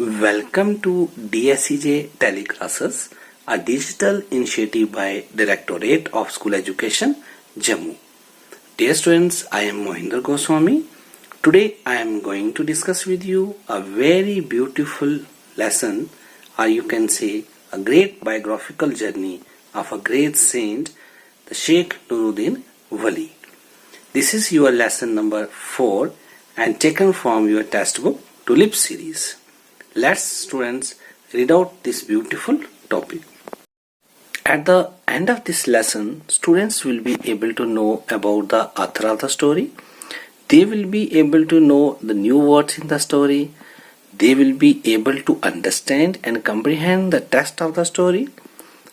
Welcome to DSEJ Teleclasses, a digital initiative by Directorate of School Education, Jammu. Dear students, I am Mohinder Goswami. Today I am going to discuss with you a very beautiful lesson, or you can say a great biographical journey of a great saint, the Sheikh Nuruddin Wali. This is your lesson number 4 and taken from your textbook Tulip series. Let's students read out this beautiful topic. At the end of this lesson, students will be able to know about the author of the story. They will be able to know the new words in the story. They will be able to understand and comprehend the text of the story.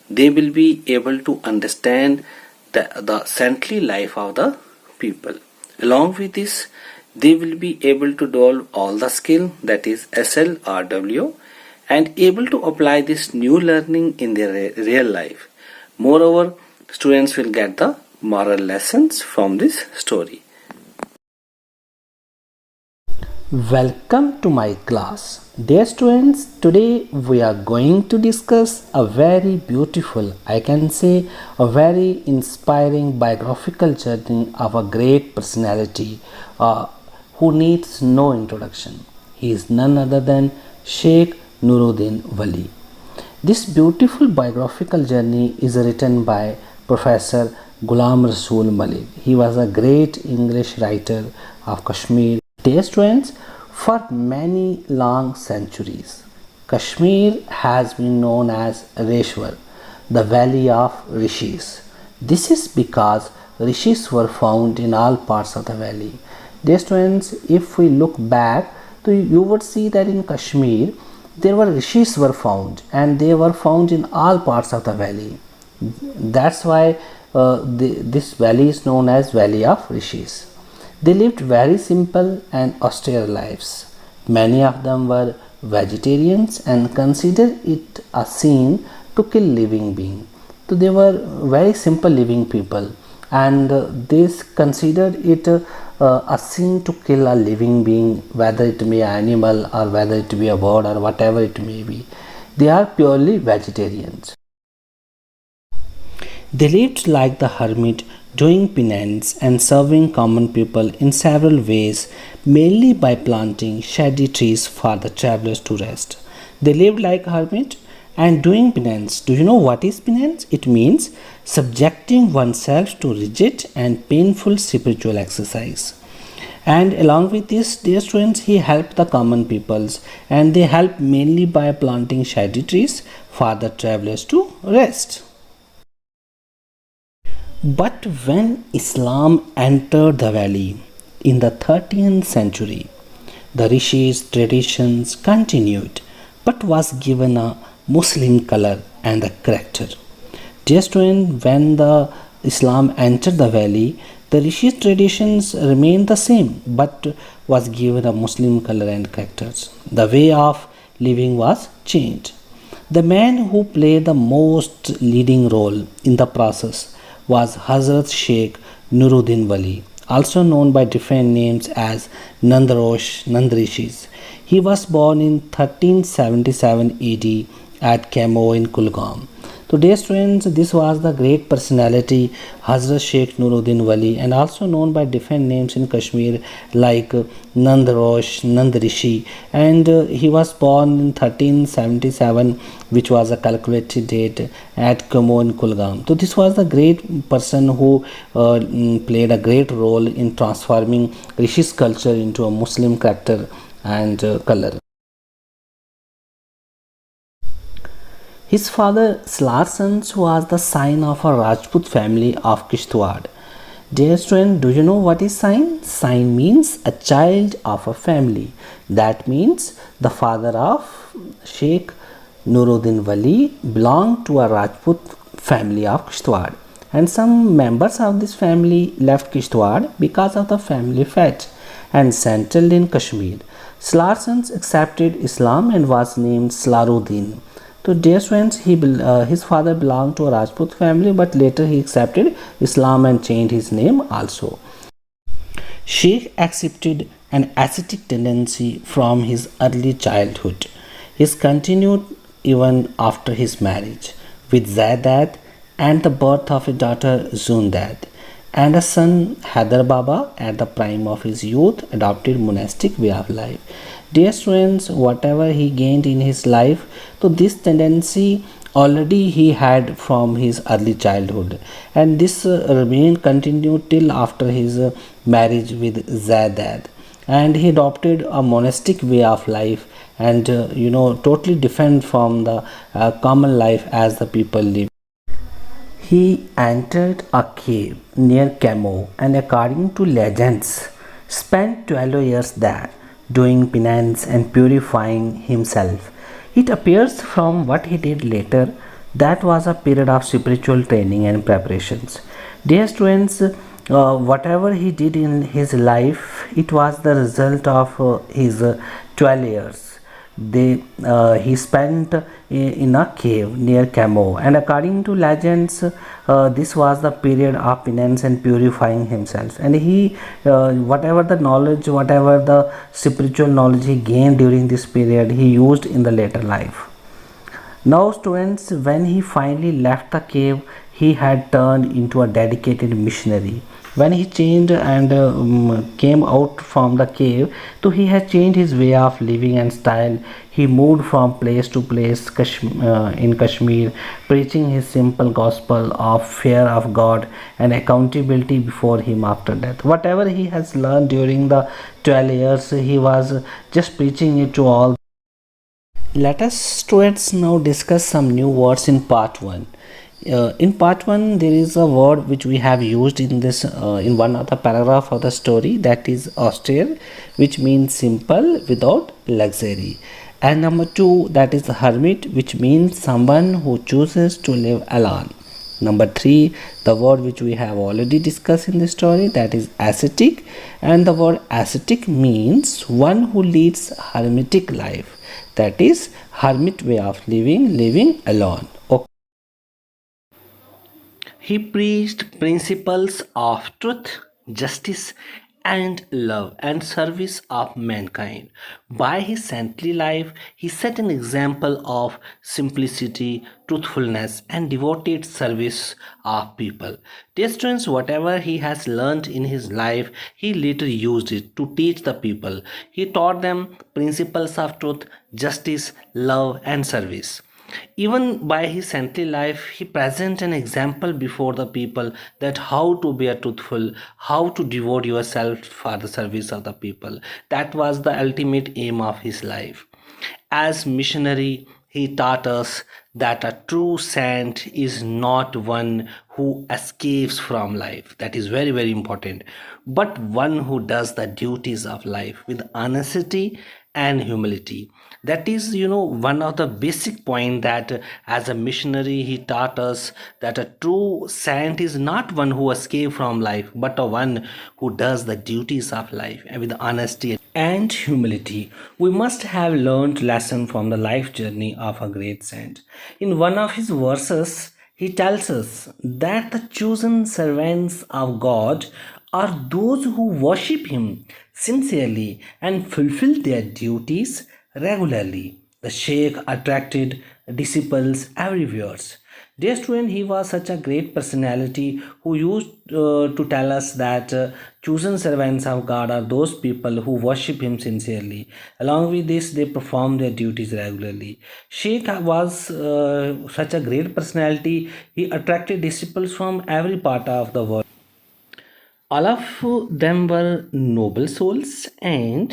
They will be able to understand the saintly life of the people. Along with this, they will be able to develop all the skill, that is SLRW, and able to apply this new learning in their real life. Moreover, students will get the moral lessons from this story. Welcome to my class. Dear students, today we are going to discuss a very beautiful, I can say a very inspiring biographical journey of a great personality who needs no introduction. He is none other than Sheikh Nuruddin Wali. This beautiful biographical journey is written by Professor Ghulam Rasool Malik. He was a great English writer of Kashmir. Dear students, for many long centuries, Kashmir has been known as Reshwar, the valley of rishis. This is because rishis were found in all parts of the valley. Dear students, if we look back, you would see that in Kashmir, there were rishis were found and they were found in all parts of the valley. That's why this valley is known as Valley of Rishis. They lived very simple and austere lives. Many of them were vegetarians and considered it a sin to kill living being. So they were very simple living people, and they considered it a sin to kill a living being, whether it be an animal or whether it be a bird or whatever it may be. They are purely vegetarians. They lived like the hermit, doing penance and serving common people in several ways, mainly by planting shady trees for the travelers to rest. They lived like a hermit and doing penance. Do you know what is penance? It means subjecting oneself to rigid and painful spiritual exercise. And along with this, dear students, he helped the common peoples, and they helped mainly by planting shady trees for the travelers to rest. But when Islam entered the valley in the 13th century, the rishis' traditions continued, but was given a Muslim color and a character. Dear student, when the Islam entered the valley, the rishis' traditions remained the same, but was given a Muslim color and characters. The way of living was changed. The man who played the most leading role in the process was Hazrat Sheikh Nuruddin Wali, also known by different names as Nandarosh, Nandrishis. He was born in 1377 AD at Kamo in Kulgam. So dear students, this was the great personality Hazrat Sheikh Nuruddin Wali, and also known by different names in Kashmir like Nandarosh, Nandrishi, and he was born in 1377, which was a calculated date, at Kamo in Kulgam. So this was the great person who played a great role in transforming Rishi's culture into a Muslim character and color. His father Slarsons was the sign of a Rajput family of Kishtwar. Dear student, do you know what is sign? Sign means a child of a family. That means the father of Sheikh Nuruddin Wali belonged to a Rajput family of Kishtwar. And some members of this family left Kishtwar because of the family fate and settled in Kashmir. Slarsons accepted Islam and was named Slaruddin. So dear friends, his father belonged to a Rajput family, but later he accepted Islam and changed his name also. Sheikh accepted an ascetic tendency from his early childhood. is continued even after his marriage with Zaidat and the birth of a daughter Zundad and a son Haider Baba at the prime of his youth adopted monastic way of life. Dear students, whatever he gained in his life, so this tendency already he had from his early childhood, and this remained continued till after his marriage with Zadad, and he adopted a monastic way of life, and totally different from the common life as the people live. He entered a cave near Camo and, according to legends, spent 12 years there doing penance and purifying himself. It appears from what he did later that was a period of spiritual training and preparations. Dear students, whatever he did in his life, it was the result of his 12 years he spent in a cave near Camo, and according to legends, this was the period of penance and purifying himself. And he, whatever the knowledge, whatever the spiritual knowledge he gained during this period, he used in the later life. Now, students, when he finally left the cave, he had turned into a dedicated missionary. When he changed and came out from the cave, so he had changed his way of living and style. He moved from place to place in Kashmir, preaching his simple gospel of fear of God and accountability before him after death. Whatever he has learned during the 12 years, he was just preaching it to all. Let us, students, now discuss some new words in part 1. In part 1, there is a word which we have used in this in one of the paragraph of the story, that is austere, which means simple without luxury. And number 2, that is the hermit, which means someone who chooses to live alone. Number 3, the word which we have already discussed in the story, that is ascetic, and the word ascetic means one who leads hermetic life, that is hermit way of living alone. Okay. He preached principles of truth, justice, and love and service of mankind. By his saintly life, he set an example of simplicity, truthfulness, and devoted service of people. Dear students, whatever he has learned in his life, he later used it to teach the people. He taught them principles of truth, justice, love, and service. Even by his saintly life, he presents an example before the people that how to be a truthful, how to devote yourself for the service of the people. That was the ultimate aim of his life. As missionary, he taught us that a true saint is not one who escapes from life. That is very, very important. But one who does the duties of life with honesty and humility. That is, one of the basic point that as a missionary he taught us that a true saint is not one who escapes from life, but a one who does the duties of life with honesty and humility. We must have learned lesson from the life journey of a great saint. In one of his verses, he tells us that the chosen servants of God are those who worship him sincerely and fulfill their duties regularly. The Sheikh attracted disciples everywhere. Dear student, he was such a great personality who used to tell us that chosen servants of God are those people who worship him sincerely. Along with this, they perform their duties regularly. Sheikh was such a great personality. He attracted disciples from every part of the world. All of them were noble souls and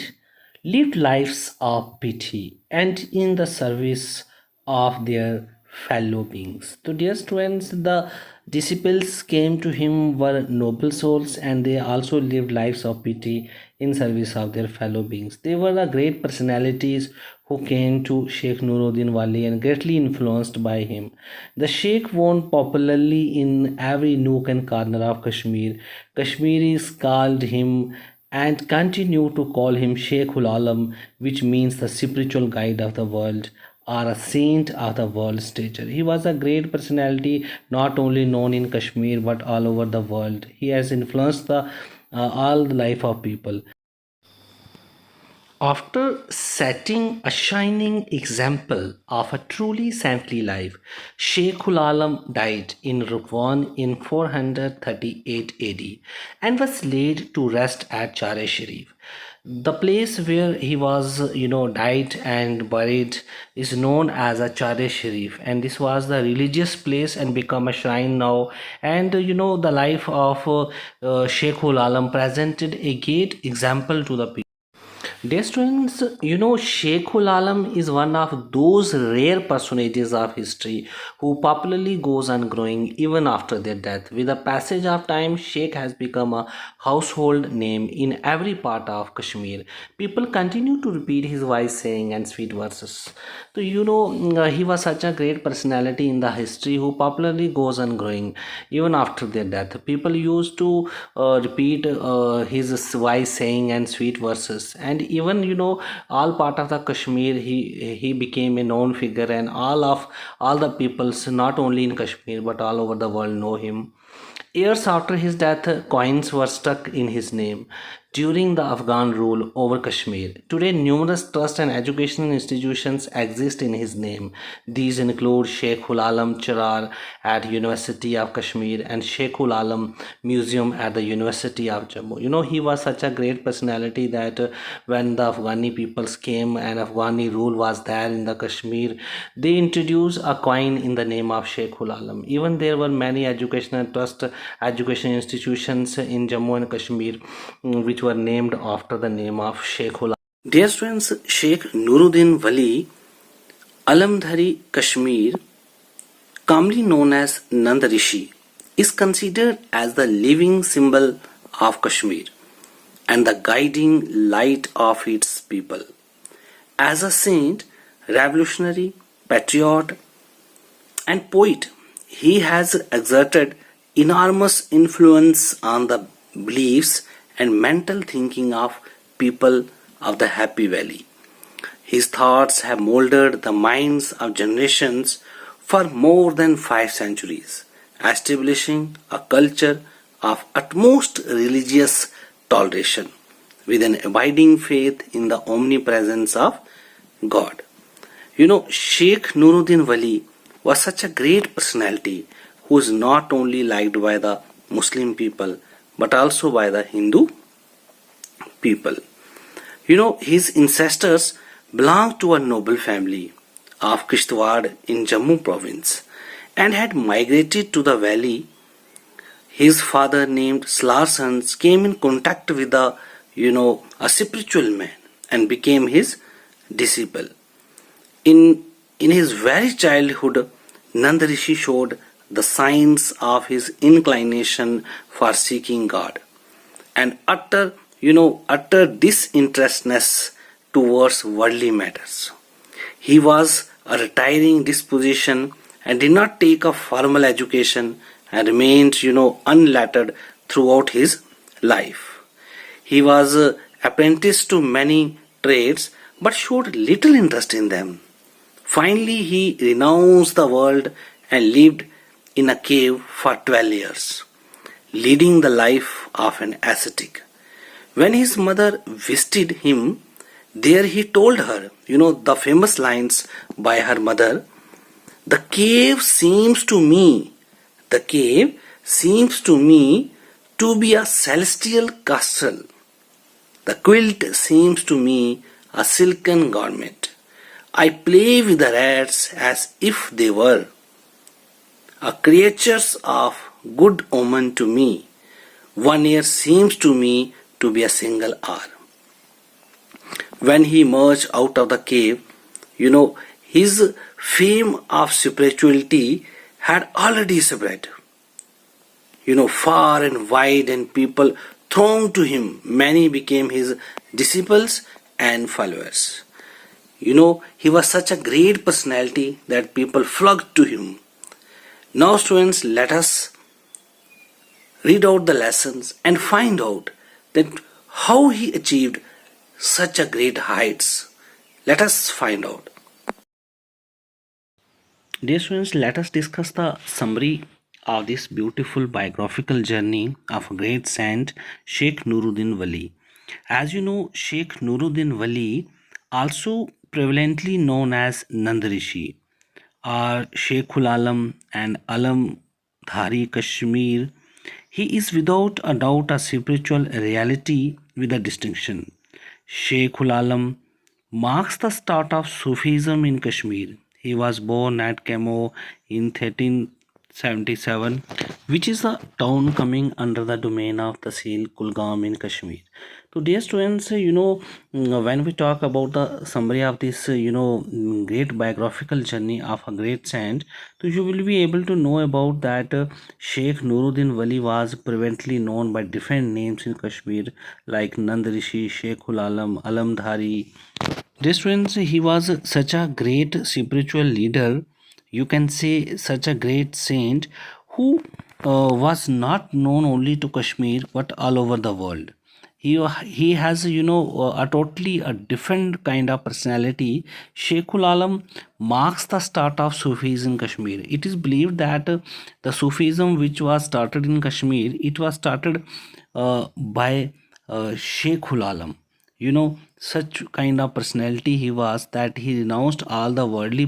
lived lives of pity and in the service of their fellow beings. So, dear students, the disciples came to him were noble souls and they also lived lives of pity in service of their fellow beings. They were the great personalities who came to Sheikh Nuruddin Wali and greatly influenced by him. The Sheikh won popularly in every nook and corner of Kashmir. Kashmiris called him and continue to call him Sheikhul Alam, which means the spiritual guide of the world or a saint of the world stature. He was a great personality, not only known in Kashmir but all over the world. He has influenced the all the life of people. After setting a shining example of a truly saintly life, Sheikhul Alam died in Rukwan in 438 AD and was laid to rest at Chare Sharif. The place where he was, died and buried is known as a Chare Sharif, and this was the religious place and become a shrine now. And the life of Sheikhul Alam presented a great example to the people. Dear students, Sheikhul Alam is one of those rare personages of history who popularly goes on growing even after their death. With the passage of time, Sheikh has become a household name in every part of Kashmir. People continue to repeat his wise saying and sweet verses. So, he was such a great personality in the history who popularly goes on growing even after their death. People used to repeat his wise saying and sweet verses, and even all part of the Kashmir, he became a known figure, and all the peoples, not only in Kashmir but all over the world, know him. Years after his death, coins were stuck in his name during the Afghan rule over Kashmir. Today, numerous trust and educational institutions exist in his name. These include Sheikhul Alam Charar at University of Kashmir and Sheikhul Alam Museum at the University of Jammu. He was such a great personality that when the Afghani peoples came and Afghani rule was there in the Kashmir, they introduced a coin in the name of Sheikhul Alam. Even there were many educational trust education institutions in Jammu and Kashmir which were named after the name of Sheikhul Alam. Dear students, Sheikh Nuruddin Wali, Alamdhari, Kashmir, commonly known as Nand Rishi, is considered as the living symbol of Kashmir and the guiding light of its people. As a saint, revolutionary, patriot, and poet, he has exerted enormous influence on the beliefs and mental thinking of people of the Happy Valley. His thoughts have molded the minds of generations for more than 5 centuries, establishing a culture of utmost religious toleration with an abiding faith in the omnipresence of God. Sheikh Nuruddin Wali was such a great personality who is not only liked by the Muslim people but also by the Hindu people. His ancestors belonged to a noble family of Kishtwar in Jammu province and had migrated to the valley. His father, named Slarsons, came in contact with a spiritual man and became his disciple. In his very childhood, Nand Rishi showed the signs of his inclination for seeking God and utter disinterestedness towards worldly matters. He was a retiring disposition and did not take a formal education and remained unlettered throughout his life. He was apprenticed to many trades but showed little interest in them. Finally, he renounced the world and lived in a cave for 12 years, leading the life of an ascetic. When his mother visited him, there he told her, the famous lines by her mother, the cave seems to me to be a celestial castle. The quilt seems to me a silken garment. I play with the rats as if they were creatures of good omen to me. 1 year seems to me to be a single hour. When he emerged out of the cave, his fame of spirituality had already spread, far and wide, and people thronged to him. Many became his disciples and followers. He was such a great personality that people flocked to him. Now, students, let us read out the lessons and find out that how he achieved such a great heights. Let us find out. Dear students, let us discuss the summary of this beautiful biographical journey of great saint Sheikh Nuruddin Wali. As you know, Sheikh Nuruddin Wali, also prevalently known as Nandrishi, are Sheikhul Alam and Alam Dhari Kashmir. He is without a doubt a spiritual reality with a distinction. Sheikhul Alam marks the start of Sufism in Kashmir. He was born at Kamo in 1377, which is a town coming under the domain of Tahsil Kulgam in Kashmir. So, dear students, when we talk about the summary of this, great biographical journey of a great saint, so you will be able to know about that Sheikh Nuruddin Wali was previously known by different names in Kashmir, like Nand Rishi, Sheikhul Alam, Alamdhari. Dear students, he was such a great spiritual leader, you can say such a great saint who was not known only to Kashmir but all over the world. He has a totally a different kind of personality. Sheikhul Alam marks the start of Sufism in Kashmir. It is believed that the Sufism which was started in Kashmir, it was started by Sheikhul Alam. Such kind of personality he was that he renounced all the worldly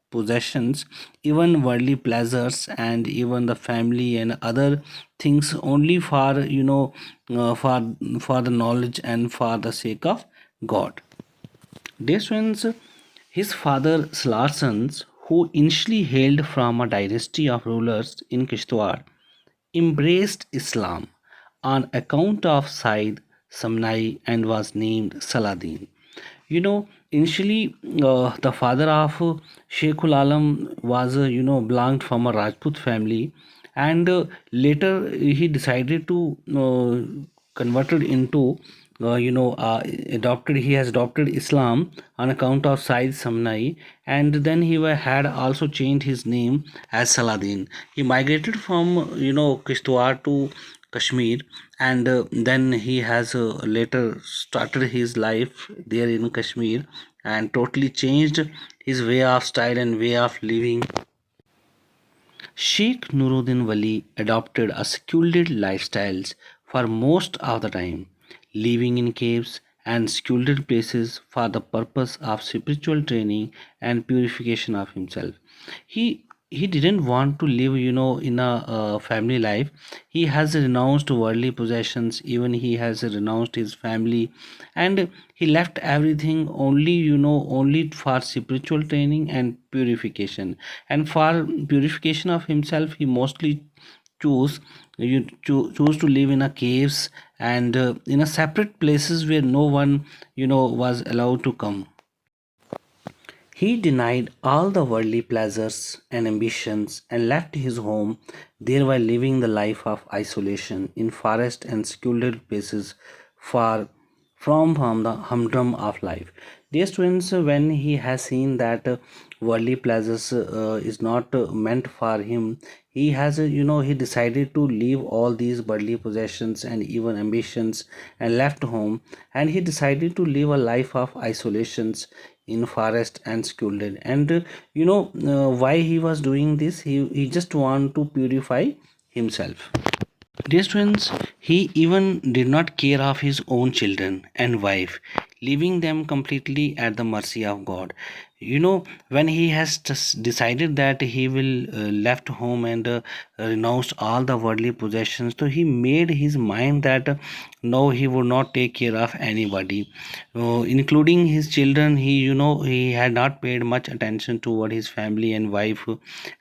possessions, even worldly pleasures, and even the family and other things, only for for the knowledge and for the sake of God. Dear friends, his father Slarsons, who initially hailed from a dynasty of rulers in Kishtwar, embraced Islam on account of Said Samnai and was named Saladin. Initially, the father of Sheikhul Alam was, belonged from a Rajput family, and later he decided to converted into, adopted. He has adopted Islam on account of Said Samnai, and then had also changed his name as Saladin. He migrated from Kishtwar to Kashmir, and then he has later started his life there in Kashmir and totally changed his way of style and way of living. Sheikh Nuruddin Wali adopted a secluded lifestyles for most of the time, living in caves and secluded places for the purpose of spiritual training and purification of himself. He didn't want to live, in a family life. He has renounced worldly possessions, even he has renounced his family, and he left everything only, only for spiritual training and purification. And for purification of himself, he mostly choose choose to live in a caves and in a separate places where no one was allowed to come. He denied all the worldly pleasures and ambitions and left his home, thereby living the life of isolation in forest and secluded places far from the humdrum of life. Dear students, when he has seen that worldly pleasures is not meant for him, he has he decided to leave all these worldly possessions and even ambitions and left home, and he decided to live a life of isolations in forest and secluded. And why he was doing this? He just want to purify himself. Dear students, he even did not care of his own children and wife, leaving them completely at the mercy of God. When he has just decided that he will left home and renounced all the worldly possessions, so he made his mind that no, he would not take care of anybody, including his children. He had not paid much attention toward his family and wife,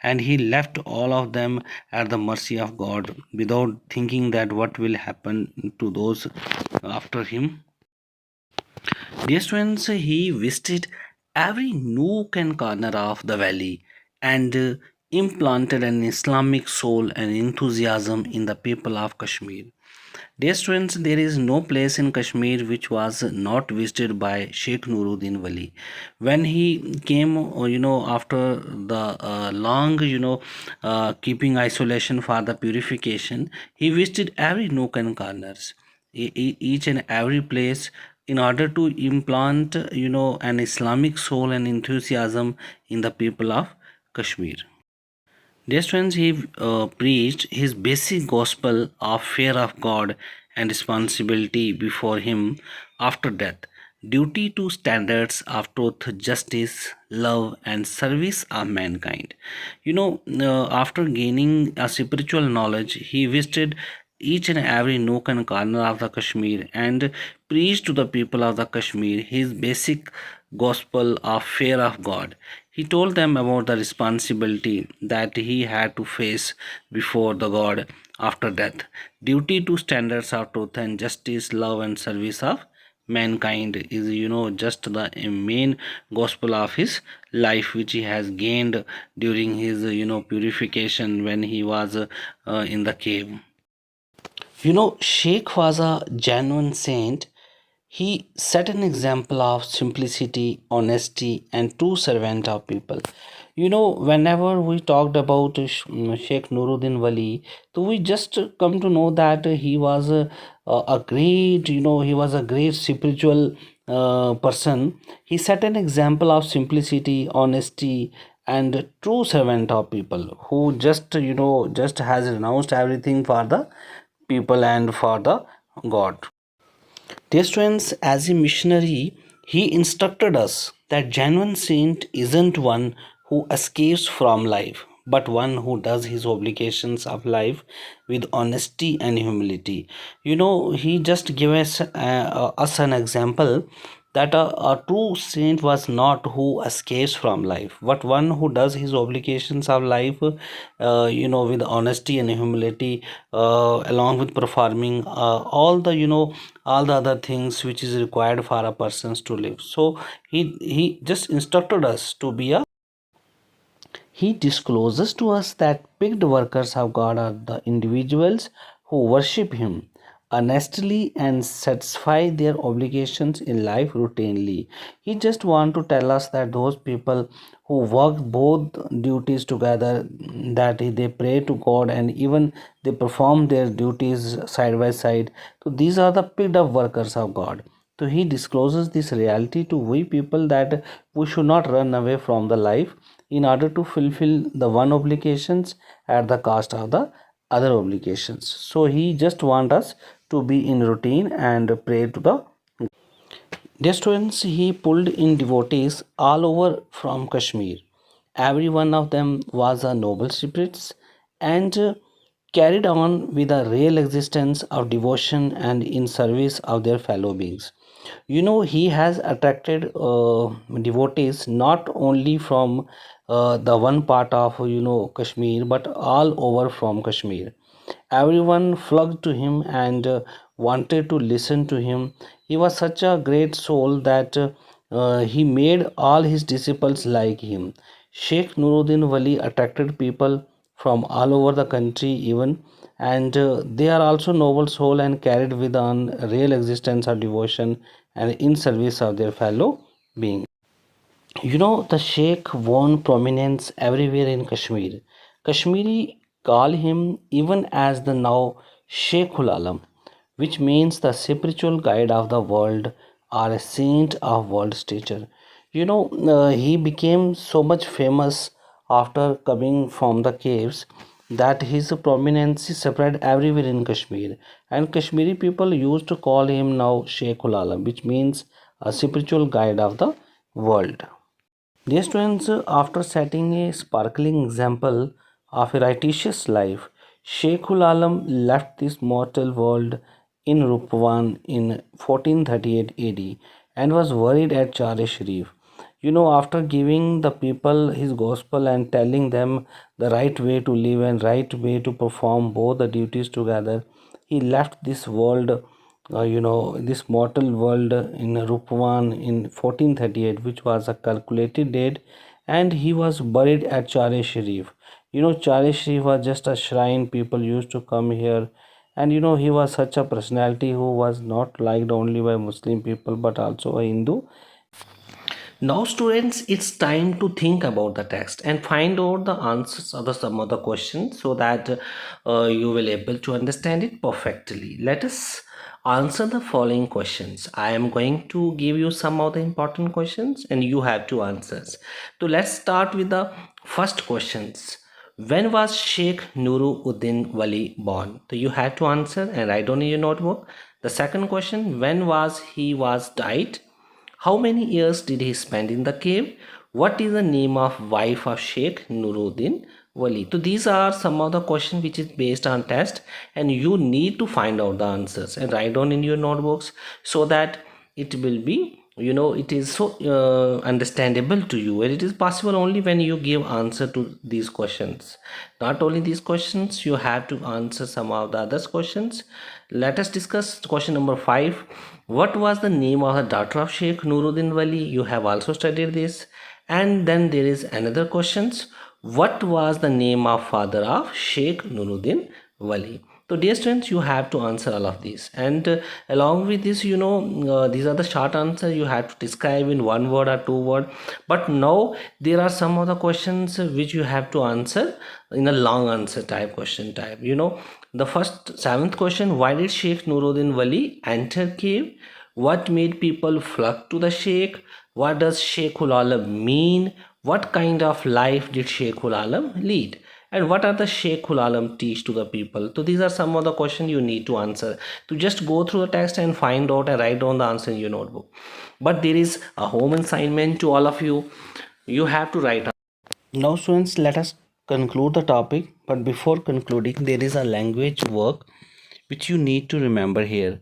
and he left all of them at the mercy of God without thinking that what will happen to those after him. Dear students, he visited every nook and corner of the valley and implanted an Islamic soul and enthusiasm in the people of Kashmir. Dear students, there is no place in Kashmir which was not visited by Sheikh Nuruddin Wali. When he came, after the long, keeping isolation for the purification, he visited every nook and corners, each and every place, in order to implant, an Islamic soul and enthusiasm in the people of Kashmir. Dear friends, he preached his basic gospel of fear of God and responsibility before him after death. Duty to standards of truth, justice, love, and service of mankind. After gaining a spiritual knowledge, he visited each and every nook and corner of the Kashmir and preached to the people of the Kashmir his basic gospel of fear of God. He told them about the responsibility that he had to face before the God after death, duty to standards of truth and justice, love, and service of mankind is just the main gospel of his life, which he has gained during his purification when he was in the cave. Sheikh was a genuine saint. He set an example of simplicity, honesty, and true servant of people. Whenever we talked about Sheikh Nuruddin Wali, so we just come to know that he was a great, he was a great spiritual person. He set an example of simplicity, honesty, and true servant of people who just has renounced everything for the people and for the God. Dear students, as a missionary, he instructed us that genuine saint isn't one who escapes from life, but one who does his obligations of life with honesty and humility. He just gave us an example that a true saint was not who escapes from life, but one who does his obligations of life, with honesty and humility, along with performing all the other things which is required for a persons to live. So he just instructed us to be a. He discloses to us that picked workers of God are the individuals who worship Him honestly and satisfy their obligations in life routinely. He just want to tell us that those people who work both duties together, that they pray to God and even they perform their duties side by side. So these are the picked up workers of God. So he discloses this reality to we people that we should not run away from the life in order to fulfill the one obligations at the cost of the other obligations. So he just want us to be in routine and pray to the. Dear students, he pulled in devotees all over from Kashmir. Every one of them was a noble spirit and carried on with a real existence of devotion and in service of their fellow beings. He has attracted devotees not only from the one part of Kashmir, but all over from Kashmir. Everyone flocked to him and wanted to listen to him. He was such a great soul that he made all his disciples like him. Sheikh Nuruddin Wali attracted people from all over the country, even, and they are also noble soul and carried with on real existence of devotion and in service of their fellow being. The Sheikh won prominence everywhere in Kashmir. Kashmiri call him even as the now Sheikhul Alam, which means the spiritual guide of the world or a saint of world stature. He became so much famous after coming from the caves that his prominence spread everywhere in Kashmir. And Kashmiri people used to call him now Sheikhul Alam, which means a spiritual guide of the world. Dear students, after setting a sparkling example of a righteous life, Sheikhul Alam left this mortal world in Rupwan in 1438 AD and was buried at Chare Sharif. After giving the people his gospel and telling them the right way to live and right way to perform both the duties together, he left this world, this mortal world in Rupwan in 1438, which was a calculated date, and he was buried at Chare Sharif. Chare Sharif was just a shrine. People used to come here, and he was such a personality who was not liked only by Muslim people but also a Hindu. Now, students, it's time to think about the text and find out the answers of some of the questions so that you will able to understand it perfectly. Let us answer the following questions. I am going to give you some of the important questions and you have to answer. So let's start with the first questions. When was Sheikh Nuruddin Wali born? So you have to answer and write down in your notebook. The second question, when was he was died? How many years did he spend in the cave? What is the name of wife of Sheikh Nuruddin Wali? So these are some of the questions which is based on test, and you need to find out the answers and write down in your notebooks so that it will be, it is so understandable to you, and it is possible only when you give answer to these questions. Not only these questions, you have to answer some of the other questions. Let us discuss question number 5. What was the name of the daughter of Sheikh Nuruddin Wali? You have also studied this. And then there is another questions. What was the name of father of Sheikh Nuruddin Wali? So dear students, you have to answer all of these, and along with this, these are the short answers you have to describe in one word or two word. But now there are some other questions which you have to answer in a long answer type question type. The first 7th question: why did Sheikh Nuruddin Wali enter cave? What made people flock to the Sheikh? What does Sheikhul Alam mean? What kind of life did Sheikhul Alam lead? And what are the Sheikhul Alam teach to the people? So these are some of the questions you need to answer. To just go through the text and find out and write down the answer in your notebook. But there is a home assignment to all of you. You have to write. Now students, let us conclude the topic. But before concluding, there is a language work which you need to remember here.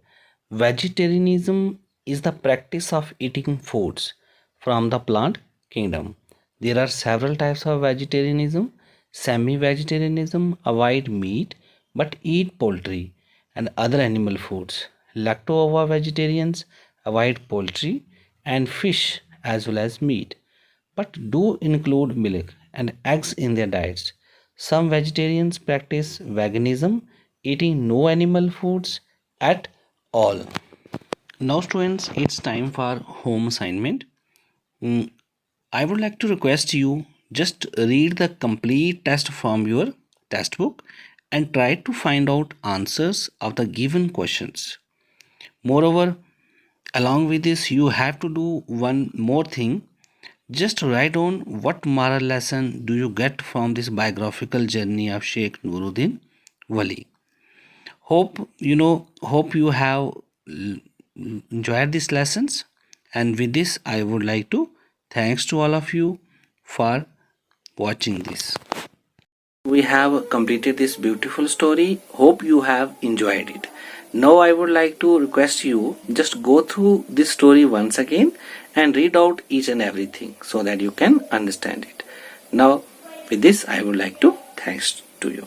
Vegetarianism is the practice of eating foods from the plant kingdom. There are several types of vegetarianism. Semi-vegetarianism avoid meat but eat poultry and other animal foods. Lacto vegetarians avoid poultry and fish as well as meat, but do include milk and eggs in their diets. Some vegetarians practice veganism, eating no animal foods at all. Now students, it's time for home assignment. I would like to request you just read the complete test from your textbook and try to find out answers of the given questions. Moreover, along with this, you have to do one more thing. Just write down what moral lesson do you get from this biographical journey of Sheikh Nuruddin Wali. Hope you have enjoyed these lessons, and with this I would like to thanks to all of you for watching this. We have completed this beautiful story. Hope you have enjoyed it. Now I would like to request you just go through this story once again and read out each and everything so that you can understand it. Now with this I would like to thanks to you.